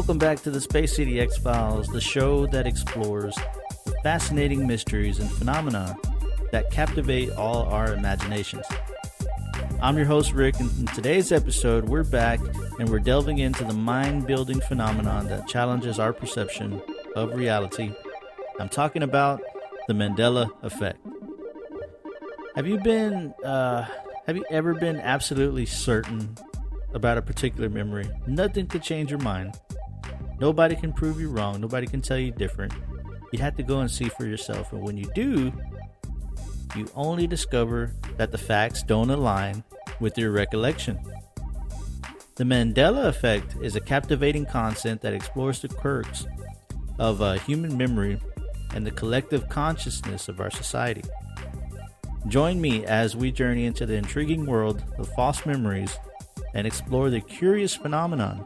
Welcome back to the Space City X-Files, the show that explores the fascinating mysteries and phenomena that captivate all our imaginations. I'm your host, Rick, and in today's episode, we're back and we're delving into the mind-building phenomenon that challenges our perception of reality. I'm talking about the Mandela Effect. Have you ever been absolutely certain about a particular memory? Nothing could change your mind. Nobody can prove you wrong. Nobody can tell you different. You have to go and see for yourself. And when you do, you only discover that the facts don't align with your recollection. The Mandela Effect is a captivating concept that explores the quirks of human memory and the collective consciousness of our society. Join me as we journey into the intriguing world of false memories and explore the curious phenomenon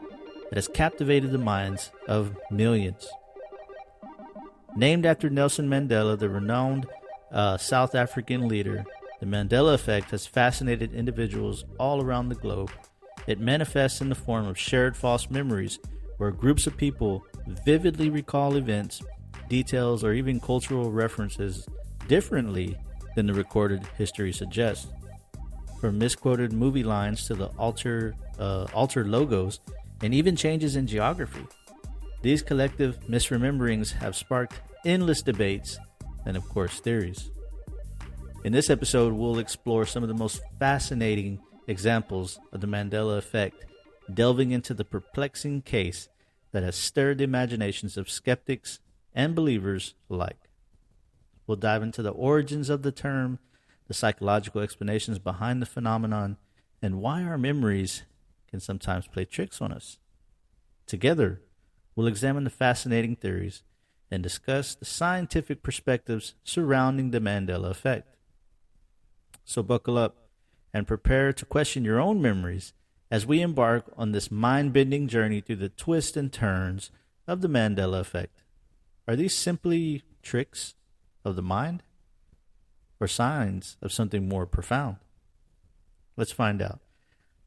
that has captivated the minds of millions. Named after Nelson Mandela, the renowned South African leader, the Mandela Effect has fascinated individuals all around the globe. It manifests in the form of shared false memories, where groups of people vividly recall events, details, or even cultural references differently than the recorded history suggests. From misquoted movie lines to the altered logos, and even changes in geography. These collective misrememberings have sparked endless debates and, of course, theories. In this episode, we'll explore some of the most fascinating examples of the Mandela Effect, delving into the perplexing case that has stirred the imaginations of skeptics and believers alike. We'll dive into the origins of the term, the psychological explanations behind the phenomenon, and why our memories can sometimes play tricks on us. Together, we'll examine the fascinating theories and discuss the scientific perspectives surrounding the Mandela Effect. So buckle up and prepare to question your own memories as we embark on this mind-bending journey through the twists and turns of the Mandela Effect. Are these simply tricks of the mind, or signs of something more profound? Let's find out.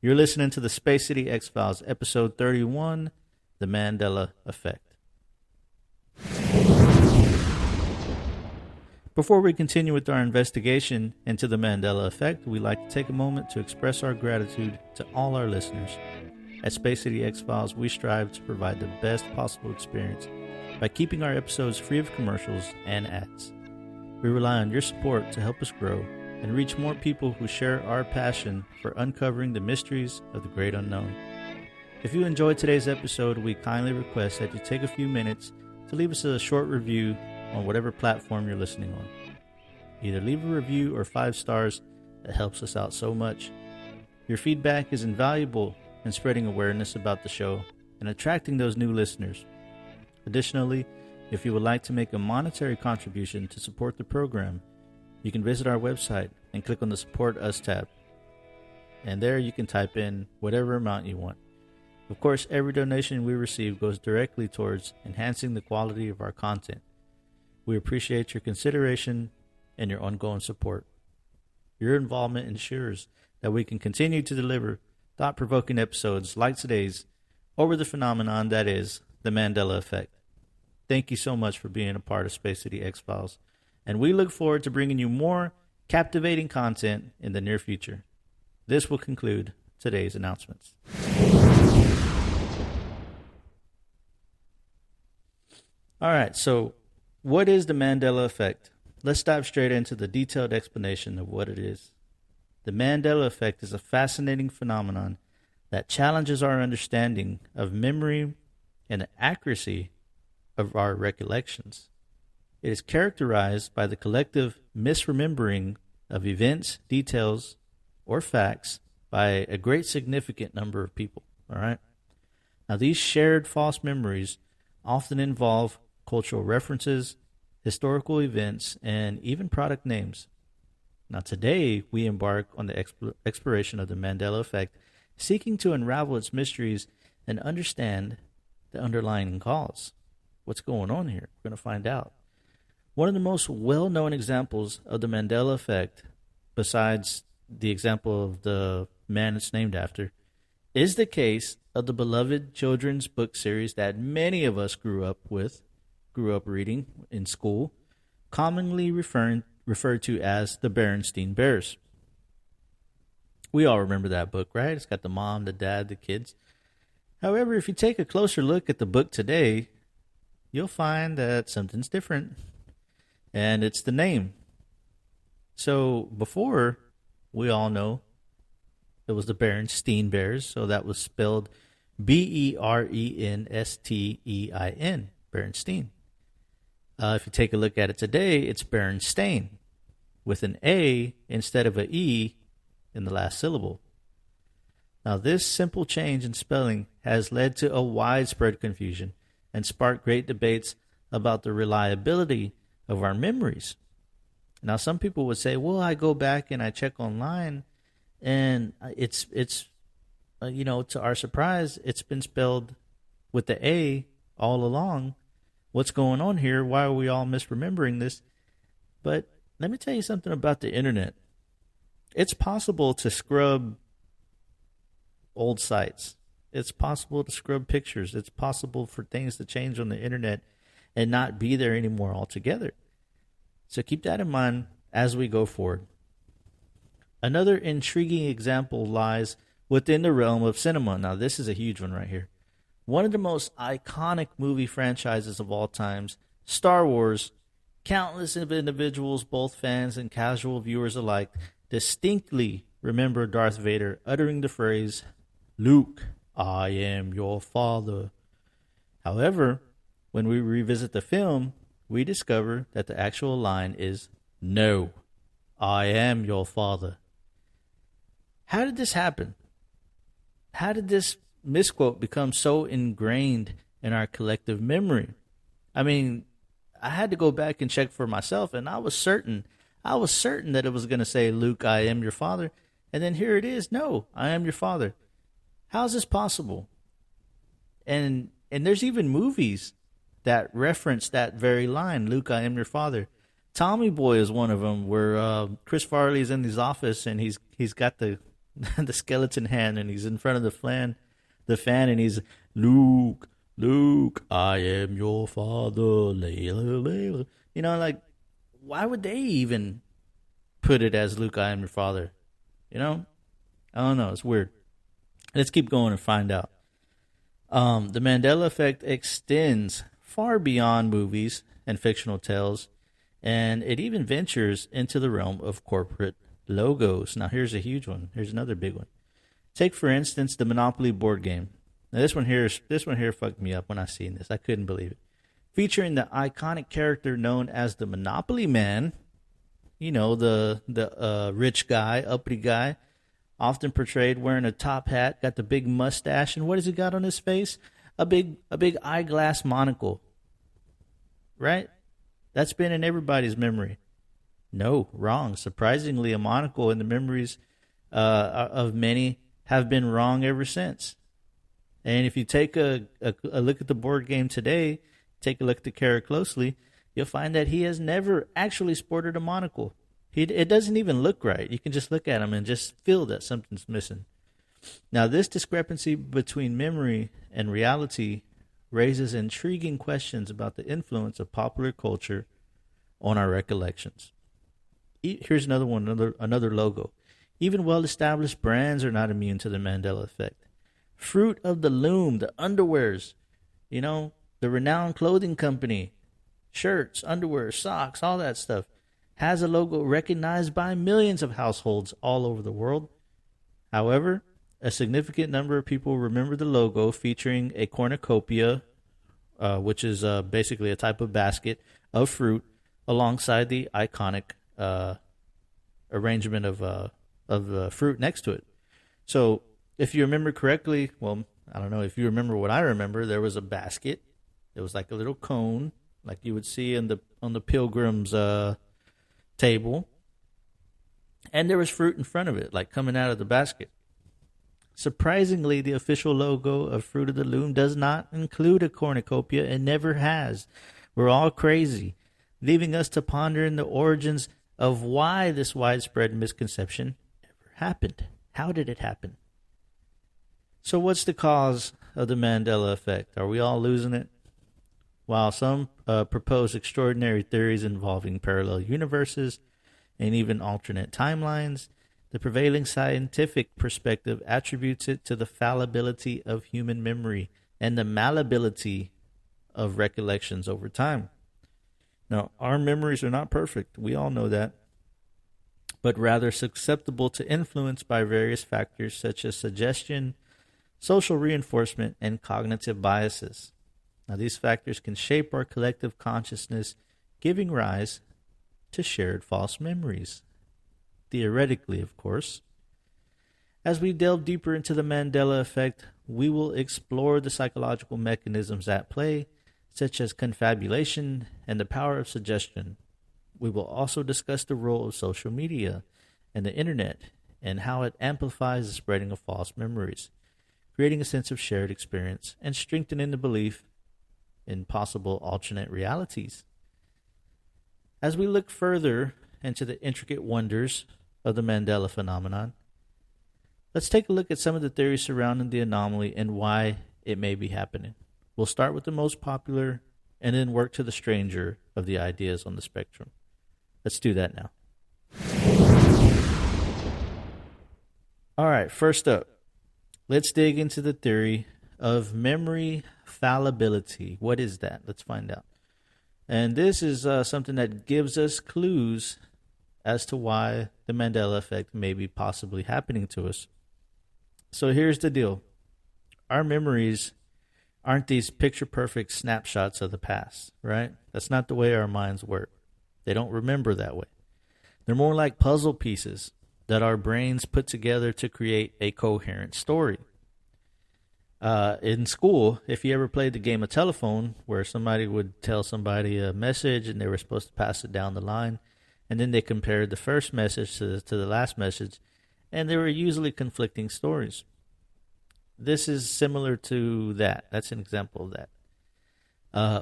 You're listening to the Space City X-Files, episode 31, The Mandela Effect. Before we continue with our investigation into the Mandela Effect, we'd like to take a moment to express our gratitude to all our listeners. At Space City X-Files, we strive to provide the best possible experience by keeping our episodes free of commercials and ads. We rely on your support to help us grow and reach more people who share our passion for uncovering the mysteries of the great unknown. If you enjoyed today's episode, we kindly request that you take a few minutes to leave us a short review on whatever platform you're listening on. Either leave a review or 5 stars. That helps us out so much. Your feedback is invaluable in spreading awareness about the show and attracting those new listeners. Additionally, if you would like to make a monetary contribution to support the program, you can visit our website and click on the Support Us tab. And there you can type in whatever amount you want. Of course, every donation we receive goes directly towards enhancing the quality of our content. We appreciate your consideration and your ongoing support. Your involvement ensures that we can continue to deliver thought-provoking episodes like today's over the phenomenon that is the Mandela Effect. Thank you so much for being a part of Space City X-Files, and we look forward to bringing you more captivating content in the near future. This will conclude today's announcements. All right, so what is the Mandela Effect? Let's dive straight into the detailed explanation of what it is. The Mandela Effect is a fascinating phenomenon that challenges our understanding of memory and the accuracy of our recollections. It is characterized by the collective misremembering of events, details, or facts by a great significant number of people. All right. Now, these shared false memories often involve cultural references, historical events, and even product names. Now, today we embark on the exploration of the Mandela Effect, seeking to unravel its mysteries and understand the underlying cause. What's going on here? We're going to find out. One of the most well-known examples of the Mandela Effect, besides the example of the man it's named after, is the case of the beloved children's book series that many of us grew up reading in school, commonly referred to as the Berenstain Bears. We all remember that book, right? It's got the mom, the dad, the kids. However, if you take a closer look at the book today, you'll find that something's different, and it's the name. So before, we all know it was the Berenstain Bears, so that was spelled Berenstein, Berenstain. If you take a look at it today, it's Berenstain, with an A instead of an E in the last syllable. Now, this simple change in spelling has led to a widespread confusion and sparked great debates about the reliability of our memories. Now, some people would say, well, I go back and I check online, and it's to our surprise, it's been spelled with the A all along. What's going on here? Why are we all misremembering this? But let me tell you something about the internet. It's possible to scrub old sites. It's possible to scrub pictures. It's possible for things to change on the internet and not be there anymore altogether. So keep that in mind as we go forward. Another intriguing example lies within the realm of cinema. Now, this is a huge one right here. One of the most iconic movie franchises of all times, Star Wars. Countless of individuals, both fans and casual viewers alike, distinctly remember Darth Vader uttering the phrase, "Luke, I am your father." However, when we revisit the film, we discover that the actual line is, "No, I am your father." How did this happen? How did this misquote become so ingrained in our collective memory? I mean, I had to go back and check for myself, and I was certain that it was going to say, "Luke, I am your father." And then here it is, "No, I am your father." How is this possible? And there's even movies that reference that very line, "Luke, I am your father." Tommy Boy is one of them, where Chris Farley's in his office and he's got the the skeleton hand, and he's in front of the fan, and he's, "Luke, Luke, I am your father." Layla, Layla. You know, like, why would they even put it as "Luke, I am your father"? You know, I don't know. It's weird. Let's keep going and find out. The Mandela Effect extends far beyond movies and fictional tales, and it even ventures into the realm of corporate logos. Now, here's a huge one. Here's another big one. Take, for instance, the Monopoly board game. Now, this one here fucked me up when I seen this. I couldn't believe it. Featuring the iconic character known as the Monopoly Man. You know, the rich guy, uppity guy, often portrayed wearing a top hat, got the big mustache, and what has he got on his face? A big eyeglass monocle. Right? That's been in everybody's memory. No, wrong. Surprisingly, a monocle in the memories of many have been wrong ever since. And if you take a look at the board game today, take a look at the character closely, you'll find that he has never actually sported a monocle. It doesn't even look right. You can just look at him and just feel that something's missing. Now, this discrepancy between memory and reality raises intriguing questions about the influence of popular culture on our recollections. Here's another one, another logo. Even well-established brands are not immune to the Mandela Effect. Fruit of the Loom, the underwears, you know, the renowned clothing company, shirts, underwear, socks, all that stuff, has a logo recognized by millions of households all over the world. However, a significant number of people remember the logo featuring a cornucopia, which is basically a type of basket of fruit, alongside the iconic arrangement of fruit next to it. So, if you remember correctly, well, I don't know if you remember what I remember. There was a basket. It was like a little cone, like you would see on the pilgrim's table, and there was fruit in front of it, like coming out of the basket. Surprisingly, the official logo of Fruit of the Loom does not include a cornucopia and never has. We're all crazy, leaving us to ponder the origins of why this widespread misconception ever happened. How did it happen? So, what's the cause of the Mandela Effect? Are we all losing it? While some propose extraordinary theories involving parallel universes and even alternate timelines, the prevailing scientific perspective attributes it to the fallibility of human memory and the malleability of recollections over time. Now, our memories are not perfect. We all know that. But rather susceptible to influence by various factors such as suggestion, social reinforcement, and cognitive biases. Now, these factors can shape our collective consciousness, giving rise to shared false memories. Theoretically, of course. As we delve deeper into the Mandela Effect, we will explore the psychological mechanisms at play, such as confabulation and the power of suggestion. We will also discuss the role of social media and the internet and how it amplifies the spreading of false memories, creating a sense of shared experience and strengthening the belief in possible alternate realities. As we look further into the intricate wonders of the Mandela phenomenon, let's take a look at some of the theories surrounding the anomaly and why it may be happening. We'll start with the most popular and then work to the stranger of the ideas on the spectrum. Let's do that now. All right, first up, let's dig into the theory of memory fallibility. What is that? Let's find out. And this is something that gives us clues as to why the Mandela Effect may be possibly happening to us. So here's the deal. Our memories aren't these picture-perfect snapshots of the past, right? That's not the way our minds work. They don't remember that way. They're more like puzzle pieces that our brains put together to create a coherent story. In school, if you ever played the game of telephone, where somebody would tell somebody a message and they were supposed to pass it down the line, and then they compared the first message to the last message, and they were usually conflicting stories. This is similar to that. That's an example of that.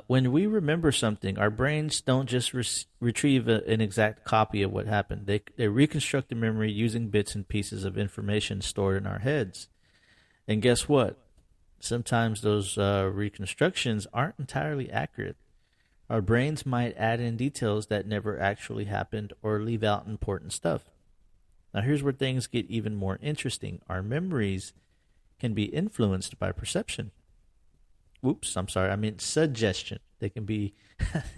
When we remember something, our brains don't just retrieve an exact copy of what happened. They reconstruct the memory using bits and pieces of information stored in our heads. And guess what? Sometimes those reconstructions aren't entirely accurate. Our brains might add in details that never actually happened or leave out important stuff. Now here's where things get even more interesting. Our memories can be influenced by perception. Oops, I'm sorry. I meant suggestion. They can be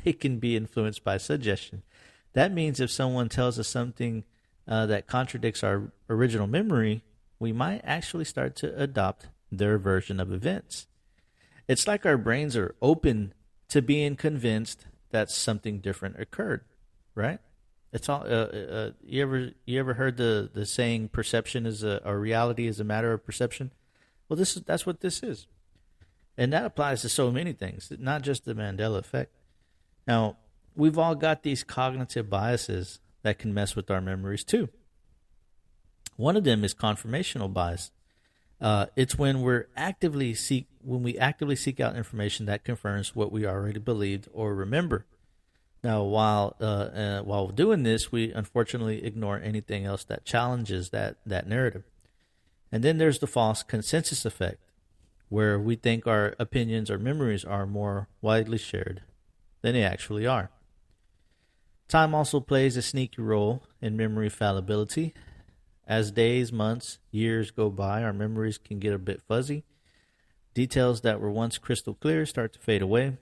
influenced by suggestion. That means if someone tells us something that contradicts our original memory, we might actually start to adopt their version of events. It's like our brains are open to being convinced that something different occurred, right? It's all. You ever heard the saying perception is or reality is a matter of perception? Well, that's what this is. And that applies to so many things, not just the Mandela Effect. Now, we've all got these cognitive biases that can mess with our memories too. One of them is confirmational bias. It's when we actively seek out information that confirms what we already believed or remember. Now, while doing this, we unfortunately ignore anything else that challenges that narrative. And then there's the false consensus effect, where we think our opinions or memories are more widely shared than they actually are. Time also plays a sneaky role in memory fallibility. As days, months, years go by, our memories can get a bit fuzzy. Details that were once crystal clear start to fade away.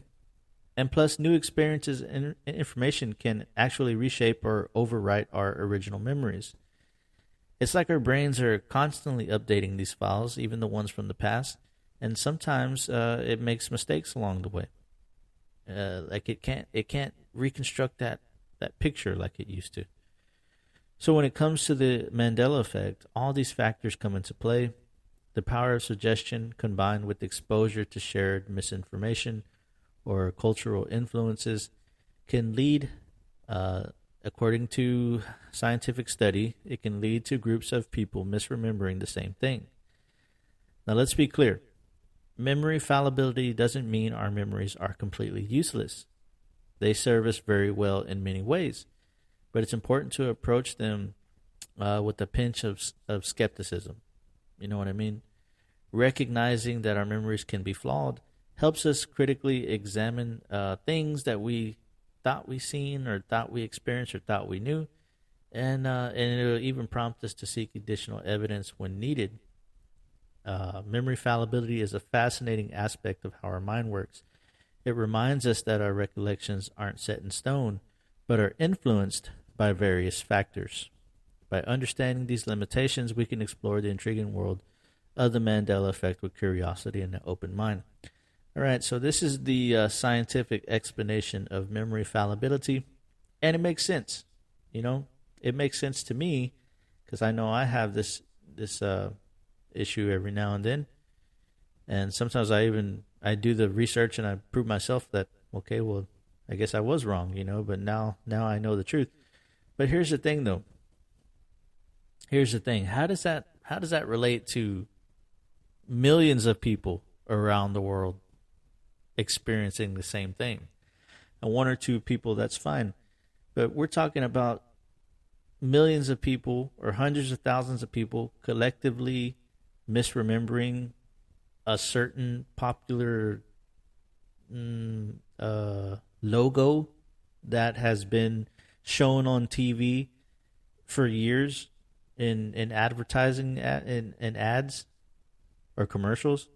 And plus, new experiences and information can actually reshape or overwrite our original memories. It's like our brains are constantly updating these files, even the ones from the past, and sometimes it makes mistakes along the way. Like it can't reconstruct that picture like it used to. So when it comes to the Mandela Effect, all these factors come into play. The power of suggestion combined with exposure to shared misinformation or cultural influences can lead, according to scientific study, it can lead to groups of people misremembering the same thing. Now let's be clear. Memory fallibility doesn't mean our memories are completely useless. They serve us very well in many ways, but it's important to approach them with a pinch of skepticism. You know what I mean? Recognizing that our memories can be flawed helps us critically examine things that we thought we seen or thought we experienced or thought we knew, and it'll even prompt us to seek additional evidence when needed. Memory fallibility is a fascinating aspect of how our mind works. It reminds us that our recollections aren't set in stone, but are influenced by various factors. By understanding these limitations, we can explore the intriguing world of the Mandela Effect with curiosity and an open mind. All right, so this is the scientific explanation of memory fallibility, and it makes sense. It makes sense to me because I know I have this issue every now and then, and sometimes I do the research and I prove myself that okay, well, I guess I was wrong, but now I know the truth. But here's the thing, though. Here's the thing. How does that relate to millions of people around the world experiencing the same thing? And one or two people, that's fine. But we're talking about millions of people or hundreds of thousands of people collectively misremembering a certain popular logo that has been shown on TV for years in advertising in ads or commercials.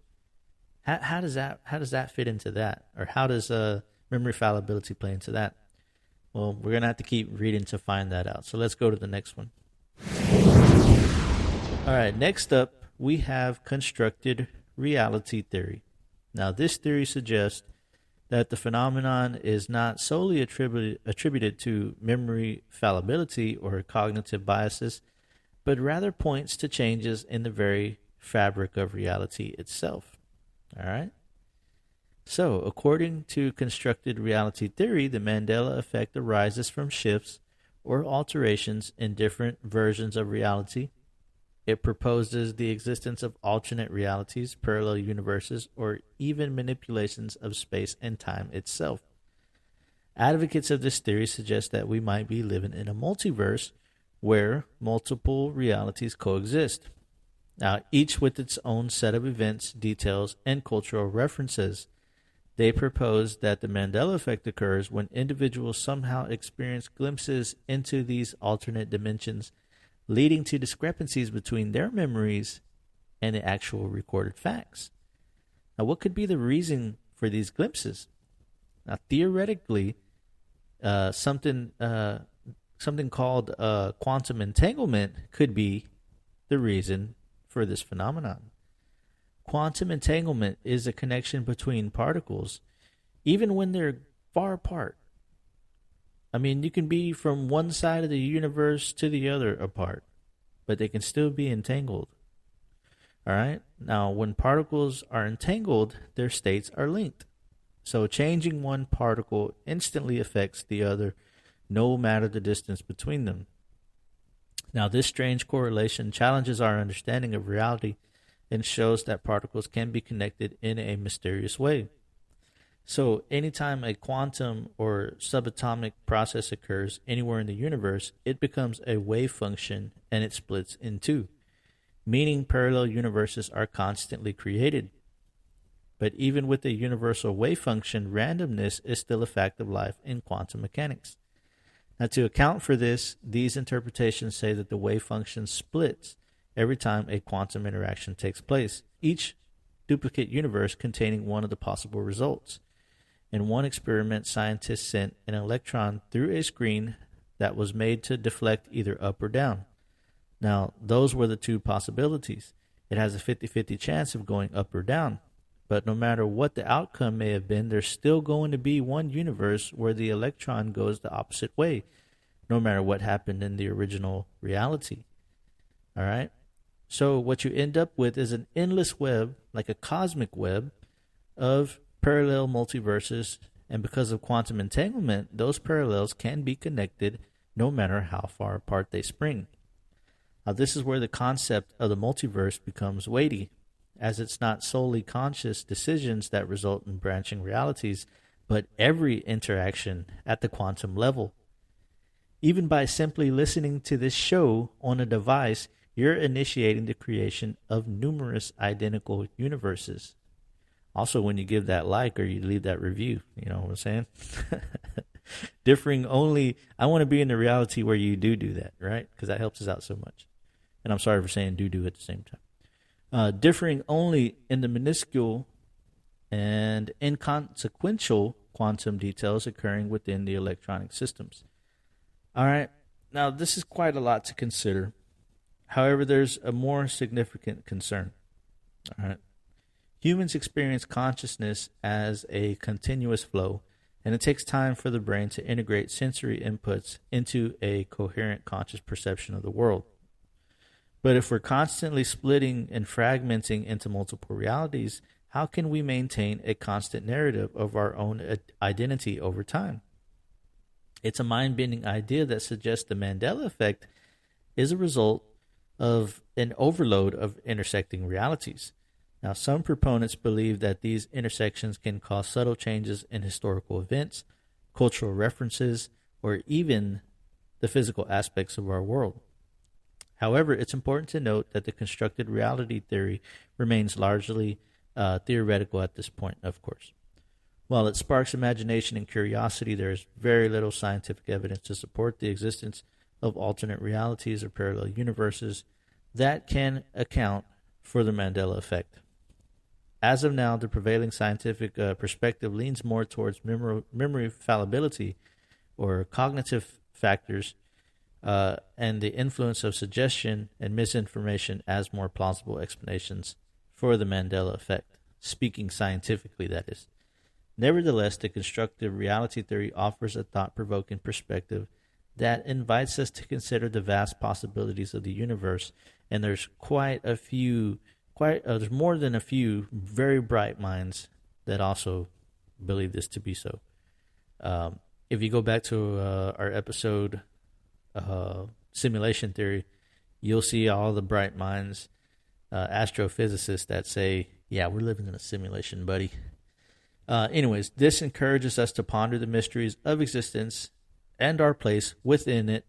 How does that fit into that? Or how does memory fallibility play into that? Well, we're going to have to keep reading to find that out. So let's go to the next one. All right, next up, we have constructed reality theory. Now, this theory suggests that the phenomenon is not solely attributed to memory fallibility or cognitive biases, but rather points to changes in the very fabric of reality itself. All right? So, according to constructed reality theory, the Mandela Effect arises from shifts or alterations in different versions of reality. It proposes the existence of alternate realities, parallel universes, or even manipulations of space and time itself. Advocates of this theory suggest that we might be living in a multiverse where multiple realities coexist. Now, each with its own set of events, details, and cultural references. They propose that the Mandela Effect occurs when individuals somehow experience glimpses into these alternate dimensions, leading to discrepancies between their memories and the actual recorded facts. Now, what could be the reason for these glimpses? Now, theoretically, something called quantum entanglement could be the reason for this phenomenon. Quantum entanglement is a connection between particles, even when they're far apart. I mean, you can be from one side of the universe to the other apart, but they can still be entangled. All right? Now, when particles are entangled, their states are linked. So changing one particle instantly affects the other, no matter the distance between them. Now, this strange correlation challenges our understanding of reality and shows that particles can be connected in a mysterious way. So anytime a quantum or subatomic process occurs anywhere in the universe, it becomes a wave function and it splits in two, meaning parallel universes are constantly created. But even with a universal wave function, randomness is still a fact of life in quantum mechanics. Now, to account for this, these interpretations say that the wave function splits every time a quantum interaction takes place, each duplicate universe containing one of the possible results. In one experiment, scientists sent an electron through a screen that was made to deflect either up or down. Now, those were the two possibilities. It has a 50-50 chance of going up or down. But no matter what the outcome may have been, there's still going to be one universe where the electron goes the opposite way, no matter what happened in the original reality. All right? So what you end up with is an endless web, like a cosmic web, of parallel multiverses, and because of quantum entanglement, those parallels can be connected no matter how far apart they spring. Now, this is where the concept of the multiverse becomes weighty, as it's not solely conscious decisions that result in branching realities, but every interaction at the quantum level. Even by simply listening to this show on a device, you're initiating the creation of numerous identical universes. Also, when you give that like or you leave that review, you know what I'm saying? Differing only, I want to be in the reality where you do that, right? Because that helps us out so much. And I'm sorry for saying do at the same time. Differing only in the minuscule and inconsequential quantum details occurring within the electronic systems. All right, now this is quite a lot to consider. However, there's a more significant concern. All right, humans experience consciousness as a continuous flow, and it takes time for the brain to integrate sensory inputs into a coherent conscious perception of the world. But if we're constantly splitting and fragmenting into multiple realities, how can we maintain a constant narrative of our own identity over time? It's a mind-bending idea that suggests the Mandela Effect is a result of an overload of intersecting realities. Now, some proponents believe that these intersections can cause subtle changes in historical events, cultural references, or even the physical aspects of our world. However, it's important to note that the constructed reality theory remains largely theoretical at this point, of course. While it sparks imagination and curiosity, there is very little scientific evidence to support the existence of alternate realities or parallel universes that can account for the Mandela Effect. As of now, the prevailing scientific perspective leans more towards memory fallibility or cognitive factors and the influence of suggestion and misinformation as more plausible explanations for the Mandela Effect, speaking scientifically, that is. Nevertheless, the constructive reality theory offers a thought-provoking perspective that invites us to consider the vast possibilities of the universe, and there's there's more than a few very bright minds that also believe this to be so. If you go back to our episode, Simulation Theory, you'll see all the bright minds, astrophysicists that say, yeah, we're living in a simulation, buddy. Anyways, this encourages us to ponder the mysteries of existence and our place within it,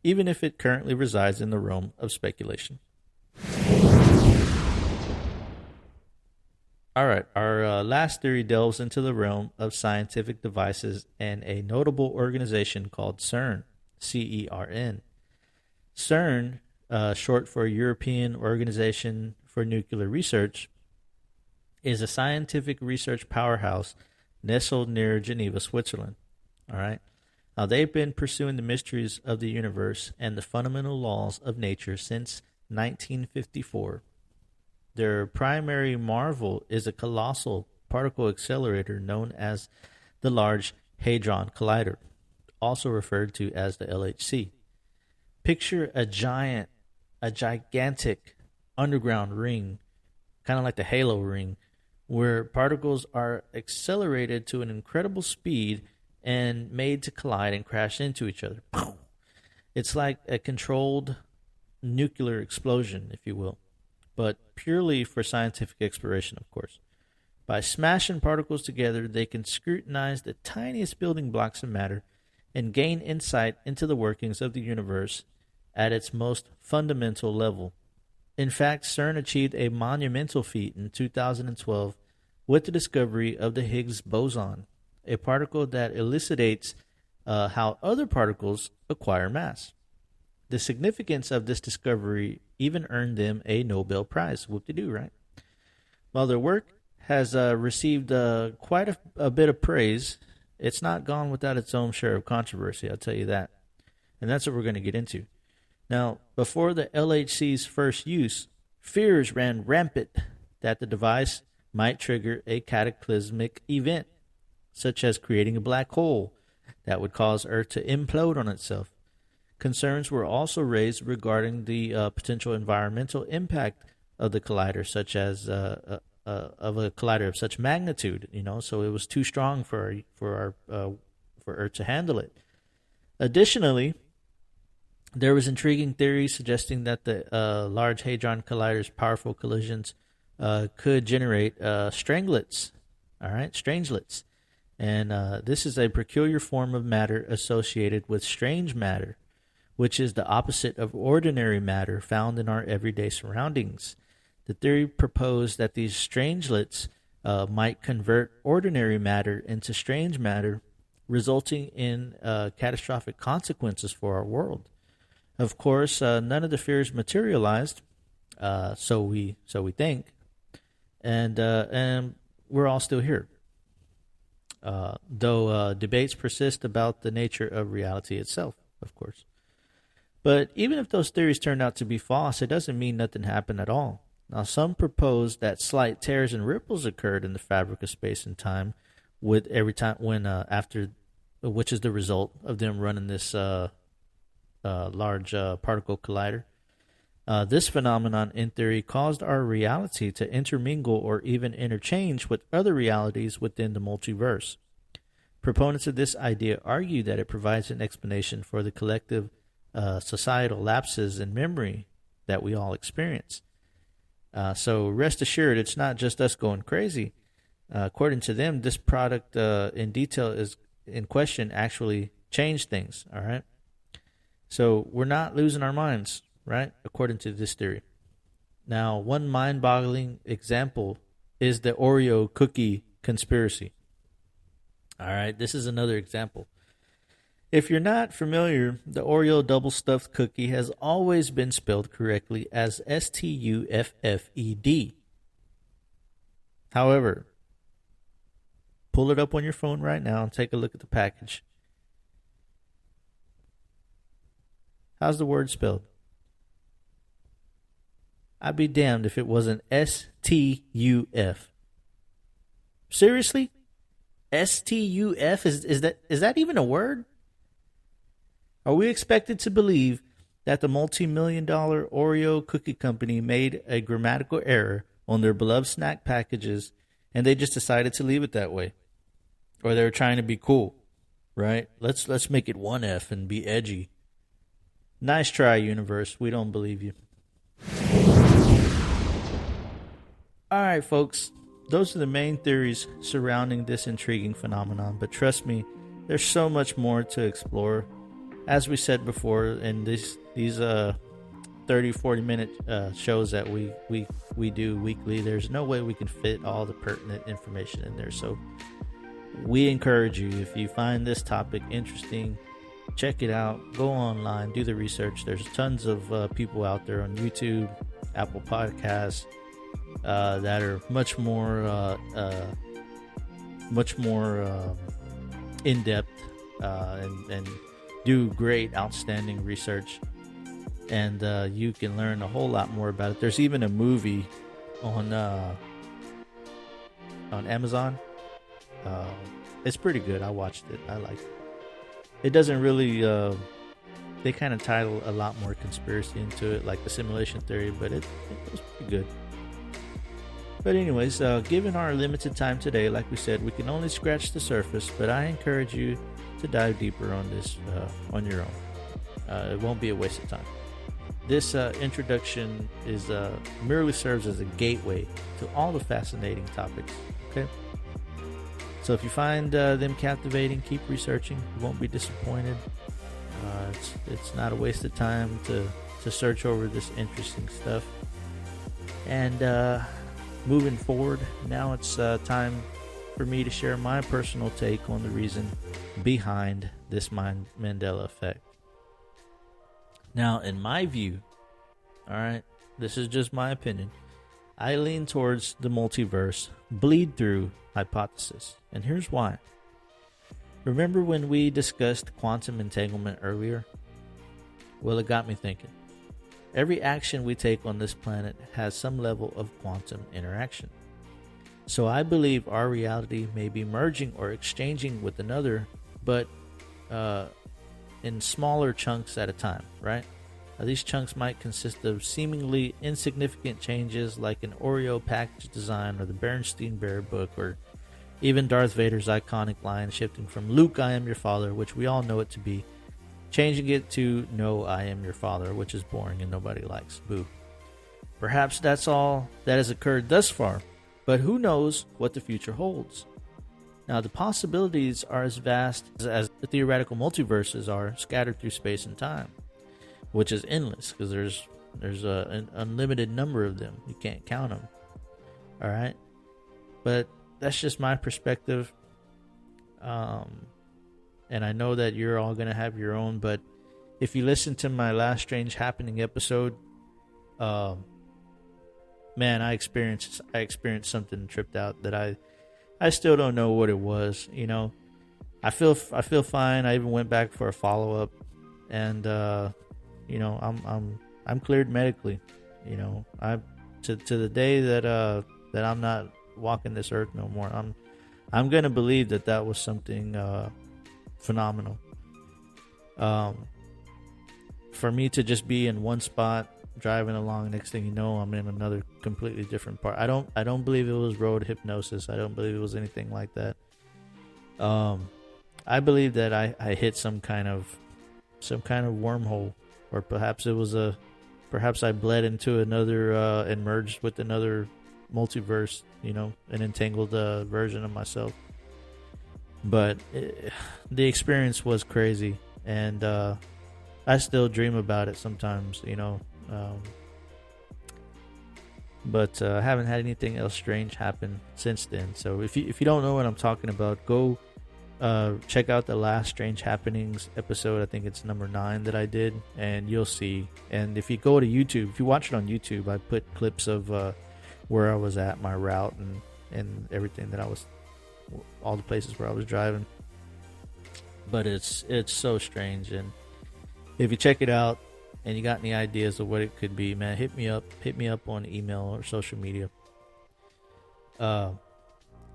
even if it currently resides in the realm of speculation. All right, our last theory delves into the realm of scientific devices and a notable organization called CERN, C-E-R-N. CERN, short for European Organization for Nuclear Research, is a scientific research powerhouse nestled near Geneva, Switzerland. All right. Now, they've been pursuing the mysteries of the universe and the fundamental laws of nature since 1954. Their primary marvel is a colossal particle accelerator known as the Large Hadron Collider, also referred to as the LHC. Picture a gigantic underground ring, kind of like the Halo ring, where particles are accelerated to an incredible speed and made to collide and crash into each other. It's like a controlled nuclear explosion, if you will, but purely for scientific exploration, of course. By smashing particles together, they can scrutinize the tiniest building blocks of matter and gain insight into the workings of the universe at its most fundamental level. In fact, CERN achieved a monumental feat in 2012 with the discovery of the Higgs boson, a particle that elucidates how other particles acquire mass. The significance of this discovery even earned them a Nobel Prize. Whoop-de-doo, right? While their work has received quite a bit of praise, it's not gone without its own share of controversy, I'll tell you that. And that's what we're going to get into. Now, before the LHC's first use, fears ran rampant that the device might trigger a cataclysmic event, such as creating a black hole that would cause Earth to implode on itself. Concerns were also raised regarding the potential environmental impact of the collider, such as of a collider of such magnitude. So it was too strong for Earth to handle it. Additionally, there was intriguing theories suggesting that the Large Hadron Collider's powerful collisions could generate strangelets. All right, strangelets. And this is a peculiar form of matter associated with strange matter, which is the opposite of ordinary matter found in our everyday surroundings. The theory proposed that these strangelets might convert ordinary matter into strange matter, resulting in catastrophic consequences for our world. Of course, none of the fears materialized, so we think, and we're all still here. Though debates persist about the nature of reality itself, of course. But even if those theories turned out to be false, it doesn't mean nothing happened at all. Now, some propose that slight tears and ripples occurred in the fabric of space and time, with every time when which is the result of them running this large particle collider. This phenomenon, in theory, caused our reality to intermingle or even interchange with other realities within the multiverse. Proponents of this idea argue that it provides an explanation for the collective societal lapses in memory that we all experience. So rest assured, it's not just us going crazy. According to them, this product in detail is in question actually changed things, all right? So we're not losing our minds, right, according to this theory. Now, one mind-boggling example is the Oreo cookie conspiracy. All right, this is another example. If you're not familiar, the Oreo double-stuffed cookie has always been spelled correctly as Stuffed. However, pull it up on your phone right now and take a look at the package. How's the word spelled? I'd be damned if it wasn't Stuff. Seriously? Stuff? Is that even a word? Are we expected to believe that the multi-million-dollar Oreo cookie company made a grammatical error on their beloved snack packages and they just decided to leave it that way? Or they were trying to be cool, right? Let's make it one F and be edgy. Nice try, universe. We don't believe you. All right, folks. Those are the main theories surrounding this intriguing phenomenon. But trust me, there's so much more to explore. As we said before, in these 30-40 minute shows that we do weekly, there's no way we can fit all the pertinent information in there. So we encourage you, if you find this topic interesting, check it out, go online, do the research. There's tons of people out there on YouTube, Apple Podcasts, that are much more in-depth and do great, outstanding research, and you can learn a whole lot more about it. There's even a movie on Amazon. It's pretty good. I watched it. I liked it. It doesn't really. They kind of title a lot more conspiracy into it, like the simulation theory, but it was pretty good. But anyways, given our limited time today, like we said, we can only scratch the surface, but I encourage you to dive deeper on this on your own. It won't be a waste of time. This introduction merely serves as a gateway to all the fascinating topics. Okay, so if you find them captivating, keep researching. You won't be disappointed. It's not a waste of time to search over this interesting stuff. And moving forward, now it's time for me to share my personal take on the reason behind this Mandela Effect. Now, in my view, all right, this is just my opinion, I lean towards the multiverse bleed-through hypothesis, and here's why. Remember when we discussed quantum entanglement earlier? Well, it got me thinking. Every action we take on this planet has some level of quantum interaction. So I believe our reality may be merging or exchanging with another, but in smaller chunks at a time, right? These chunks might consist of seemingly insignificant changes like an Oreo package design or the Bernstein Bear book, or even Darth Vader's iconic line shifting from "Luke, I am your father," which we all know it to be, changing it to "No, I am your father," which is boring and nobody likes. Boo. Perhaps that's all that has occurred thus far, but who knows what the future holds. Now, the possibilities are as vast as the theoretical multiverses are scattered through space and time. which is endless because there's an unlimited number of them. You can't count them. All right, but that's just my perspective. And I know that you're all gonna have your own. But if you listen to my last Strange Happening episode, man, I experienced something tripped out that I still don't know what it was. You know, I feel fine. I even went back for a follow up, and you know, I'm cleared medically. You know, to the day that I'm not walking this earth no more. I'm gonna believe that was something phenomenal. For me to just be in one spot driving along, next thing you know, I'm in another completely different part. I don't believe it was road hypnosis. I don't believe it was anything like that. I believe that I hit some kind of wormhole, or perhaps I bled into another and merged with another multiverse, you know, an entangled version of myself. But the experience was crazy, and I still dream about it sometimes, you know. But I haven't had anything else strange happen since then. So if you don't know what I'm talking about, go check out the last Strange Happenings episode. I think it's number 9 that I did, and you'll see. And if you go to YouTube, if you watch it on YouTube, I put clips of where I was at, my route, and everything that I was, all the places where I was driving. But it's so strange, and if you check it out and you got any ideas of what it could be, man, hit me up on email or social media.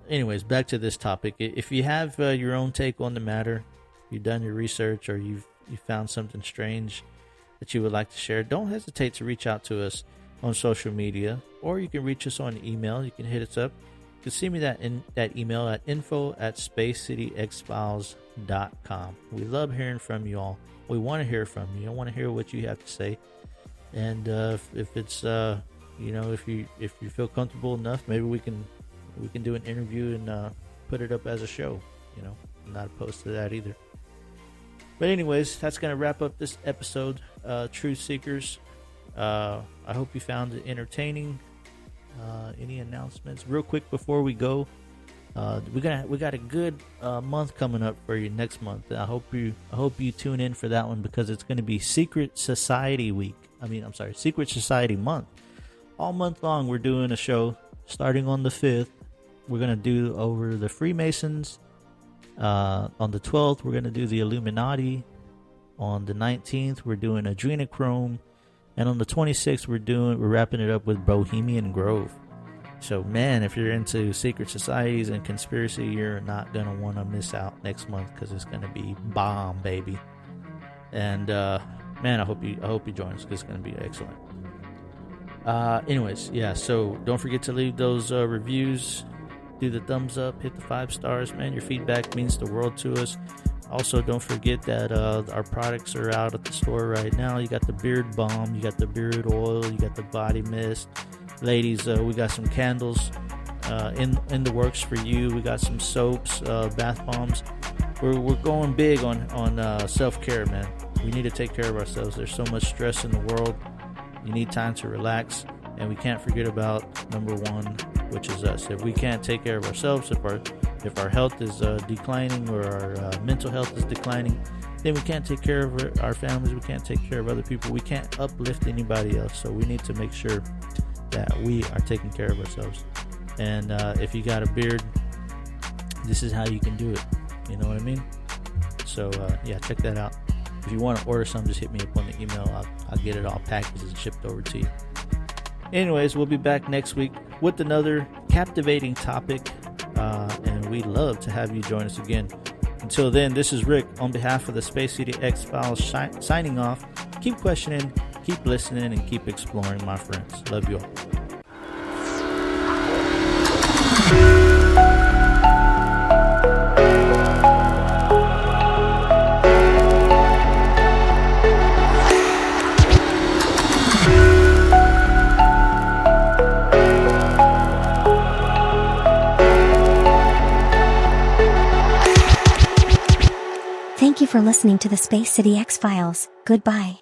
Anyways, back to this topic. If you have your own take on the matter, you've done your research, or you found something strange that you would like to share, don't hesitate to reach out to us on social media, or you can reach us on email. You can hit us up. You can see me that email at info@spacecityxfiles.com. We love hearing from you all. We want to hear from you. I want to hear what you have to say. And if it's you know, if you feel comfortable enough, maybe we can do an interview and put it up as a show. You know, I'm not opposed to that either. But anyways, that's going to wrap up this episode. Truth Seekers, I hope you found it entertaining. Any announcements real quick before we go? We got a good month coming up for you next month. I hope you tune in for that one, because it's going to be Secret Society Week. Secret Society Month. All month long, we're doing a show starting on the 5th. We're going to do over the Freemasons. On the 12th, we're going to do the Illuminati. On the 19th, we're doing Adrenochrome. And on the 26th, we're wrapping it up with Bohemian Grove. So, man, if you're into secret societies and conspiracy, you're not going to want to miss out next month, because it's going to be bomb, baby. And, man, I hope you join us, because it's going to be excellent. Anyways, yeah, so don't forget to leave those reviews. Do the thumbs up, hit the 5 stars, man. Your feedback means the world to us. Also, don't forget that our products are out at the store right now. You got the beard balm, you got the beard oil, you got the body mist. Ladies, we got some candles in the works for you. We got some soaps, bath bombs. We're going big on self-care, man. We need to take care of ourselves. There's so much stress in the world. You need time to relax, and we can't forget about number 1, which is us. If we can't take care of ourselves, if our health is declining, or our mental health is declining, then we can't take care of our families. We can't take care of other people. We can't uplift anybody else. So we need to make sure that we are taking care of ourselves. And if you got a beard, this is how you can do it. You know what I mean? So yeah, check that out. If you want to order some, just hit me up on the email. I'll get it all packaged and shipped over to you. Anyways, we'll be back next week with another captivating topic, and we'd love to have you join us again. Until then, this is Rick on behalf of the Space City X Files signing off. Keep questioning, keep listening, and keep exploring, my friends. Love you all. Thank you for listening to the Space City X Files. Goodbye.